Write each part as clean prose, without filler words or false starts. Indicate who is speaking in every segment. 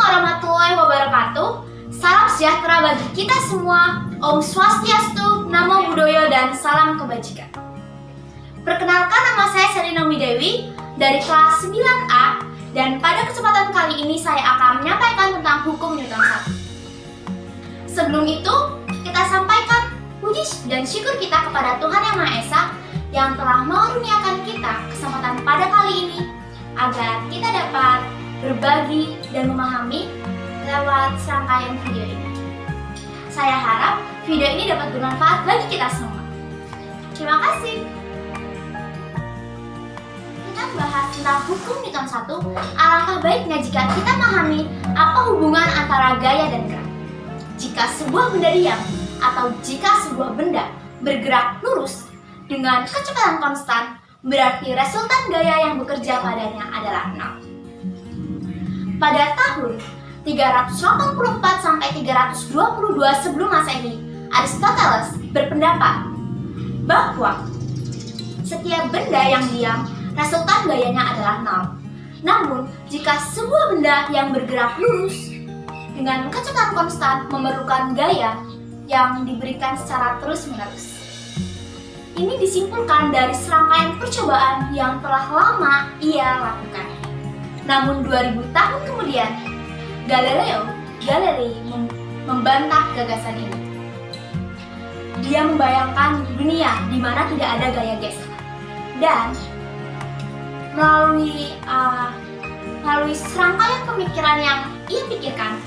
Speaker 1: warahmatullahi wabarakatuh. Salam sejahtera bagi kita semua. Om Swastiastu, Namo Buddhaya, dan salam kebajikan. Perkenalkan, nama saya Selina Dewi dari kelas 9A, dan pada kesempatan kali ini saya akan menyampaikan tentang hukum Newton 1. Sebelum itu, kita sampaikan puji dan syukur kita kepada Tuhan Yang Maha Esa yang telah mengaruniakan kita kesempatan pada kali ini agar kita dapat berbagi dan memahami lewat serangkaian video ini. Saya harap video ini dapat bermanfaat bagi kita semua. Terima kasih. Kita bahas tentang hukum Newton 1. Alangkah baiknya jika kita memahami apa hubungan antara gaya dan gerak. Jika sebuah benda diam atau jika sebuah benda bergerak lurus dengan kecepatan konstan, berarti resultan gaya yang bekerja padanya adalah 0. Pada tahun 384 sampai 322 sebelum Masehi, Aristoteles berpendapat bahwa setiap benda yang diam, resultan gayanya adalah 0. Namun, jika sebuah benda yang bergerak lurus dengan kecepatan konstan memerlukan gaya yang diberikan secara terus-menerus. Ini disimpulkan dari serangkaian percobaan yang telah lama ia lakukan. Namun 2000 tahun kemudian, Galileo Galilei membantah gagasan ini. Dia membayangkan dunia di mana tidak ada gaya geser. Dan melalui serangkaian pemikiran yang ia pikirkan,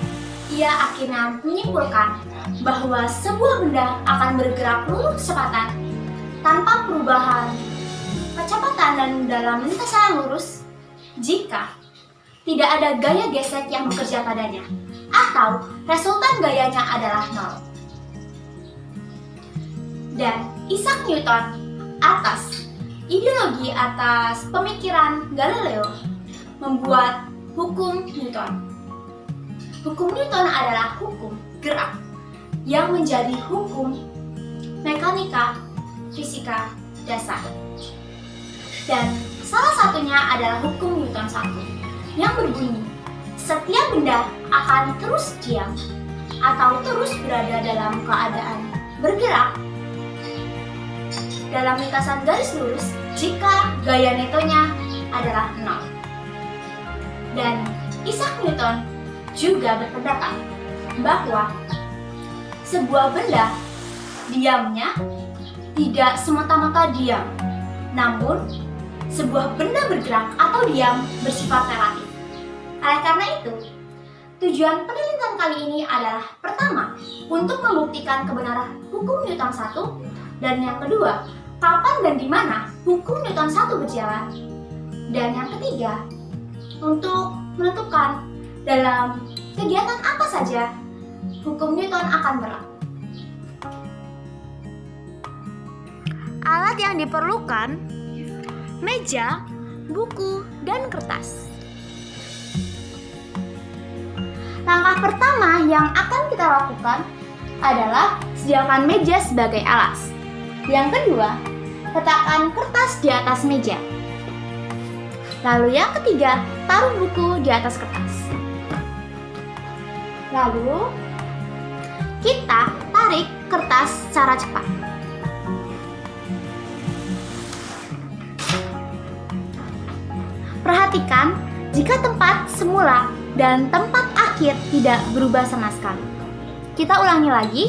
Speaker 1: ia akhirnya menyimpulkan bahwa sebuah benda akan bergerak lurus kecepatan tanpa perubahan kecepatan dan dalam lintasan yang lurus jika tidak ada gaya gesek yang bekerja padanya, atau resultan gayanya adalah 0. Dan Isaac Newton atas pemikiran Galileo membuat hukum Newton. Hukum Newton adalah hukum gerak yang menjadi hukum mekanika fisika dasar. Dan salah satunya adalah hukum Newton 1 yang berbunyi, setiap benda akan terus diam atau terus berada dalam keadaan bergerak dalam lintasan garis lurus jika gaya netonya adalah 0. Dan Isaac Newton juga berpendapat bahwa sebuah benda diamnya tidak semata-mata diam, namun sebuah benda bergerak atau diam bersifat relatif. Oleh karena itu, tujuan penelitian kali ini adalah pertama, untuk membuktikan kebenaran hukum Newton 1, dan yang kedua, kapan dan di mana hukum Newton 1 berjalan, dan yang ketiga, untuk menentukan dalam kegiatan apa saja hukum Newton akan berlaku. Alat yang diperlukan: meja, buku, dan kertas. Langkah pertama yang akan kita lakukan adalah sediakan meja sebagai alas. Yang kedua, letakkan kertas di atas meja. Lalu yang ketiga, taruh buku di atas kertas. Lalu, kita tarik kertas secara cepat. Perhatikan jika tempat semula dan tempat akhir tidak berubah sama sekali. Kita ulangi lagi.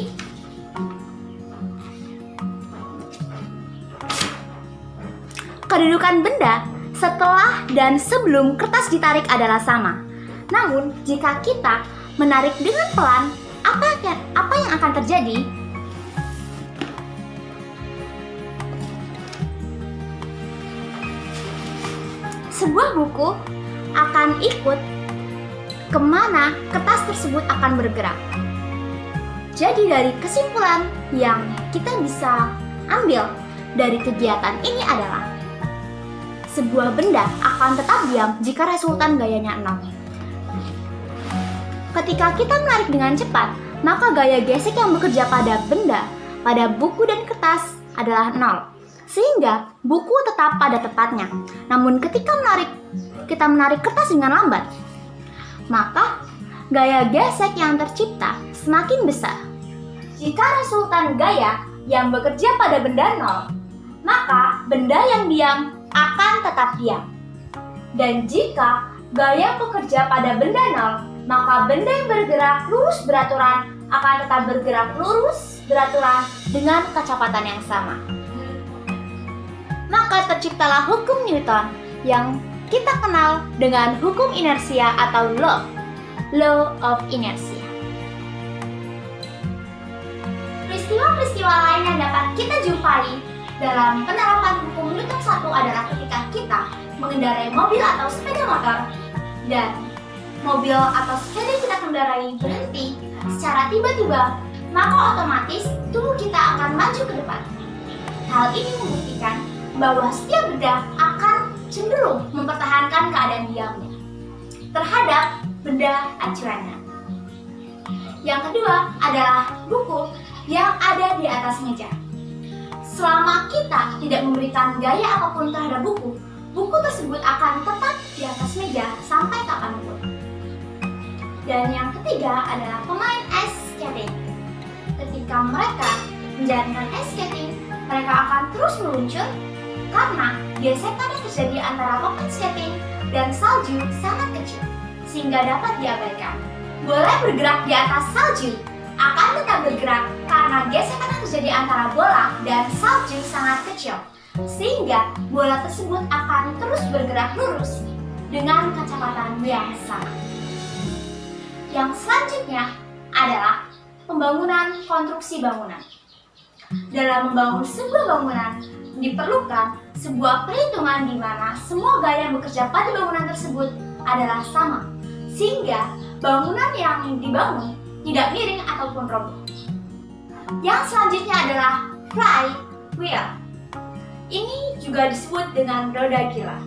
Speaker 1: Kedudukan benda setelah dan sebelum kertas ditarik adalah sama. Namun, jika kita menarik dengan pelan, apa yang akan terjadi? Sebuah buku akan ikut kemana kertas tersebut akan bergerak. Jadi dari kesimpulan yang kita bisa ambil dari kegiatan ini adalah sebuah benda akan tetap diam jika resultan gayanya 0. Ketika kita menarik dengan cepat, maka gaya gesek yang bekerja pada benda, pada buku dan kertas adalah 0. Sehingga buku tetap pada tempatnya. Namun ketika kita menarik kertas dengan lambat, maka gaya gesek yang tercipta semakin besar. Jika resultan gaya yang bekerja pada benda nol, maka benda yang diam akan tetap diam. Dan jika gaya bekerja pada benda nol, maka benda yang bergerak lurus beraturan akan tetap bergerak lurus beraturan dengan kecepatan yang sama. Maka terciptalah hukum Newton yang kita kenal dengan hukum inersia atau law of inertia. Peristiwa-peristiwa lain yang dapat kita jumpai dalam penerapan hukum Newton 1 adalah ketika kita mengendarai mobil atau sepeda motor dan mobil atau sepeda yang kita kendarai berhenti secara tiba-tiba, maka otomatis tubuh kita akan maju ke depan. Hal ini membuktikan bahwa setiap benda akan cenderung mempertahankan keadaan diamnya terhadap benda acuannya. Yang kedua adalah buku yang ada di atas meja. Selama kita tidak memberikan gaya apapun terhadap buku, buku tersebut akan tetap di atas meja sampai kapanpun. Dan yang ketiga adalah pemain ice skating. Ketika mereka menjalankan ice skating, mereka akan terus meluncur karena gesekan yang terjadi antara papan skating dan salju sangat kecil, sehingga dapat diabaikan. Bola yang bergerak di atas salju akan tetap bergerak karena gesekan yang terjadi antara bola dan salju sangat kecil, sehingga bola tersebut akan terus bergerak lurus dengan kecepatan yang sama. Yang selanjutnya adalah pembangunan konstruksi bangunan. Dalam membangun sebuah bangunan, diperlukan sebuah perhitungan di mana semua gaya yang bekerja pada bangunan tersebut adalah sama, sehingga bangunan yang dibangun tidak miring ataupun roboh. Yang selanjutnya adalah flywheel. Ini juga disebut dengan roda gila.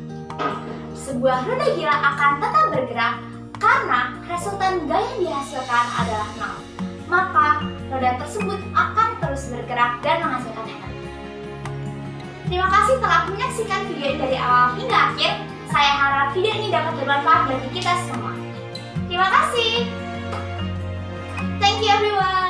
Speaker 1: Sebuah roda gila akan tetap bergerak karena resultan gaya yang dihasilkan adalah nol. Maka roda tersebut akan terus bergerak dan menghasilkan energi. Terima kasih telah menyaksikan video ini dari awal hingga akhir. Saya harap video ini dapat bermanfaat bagi kita semua. Terima kasih. Thank you everyone.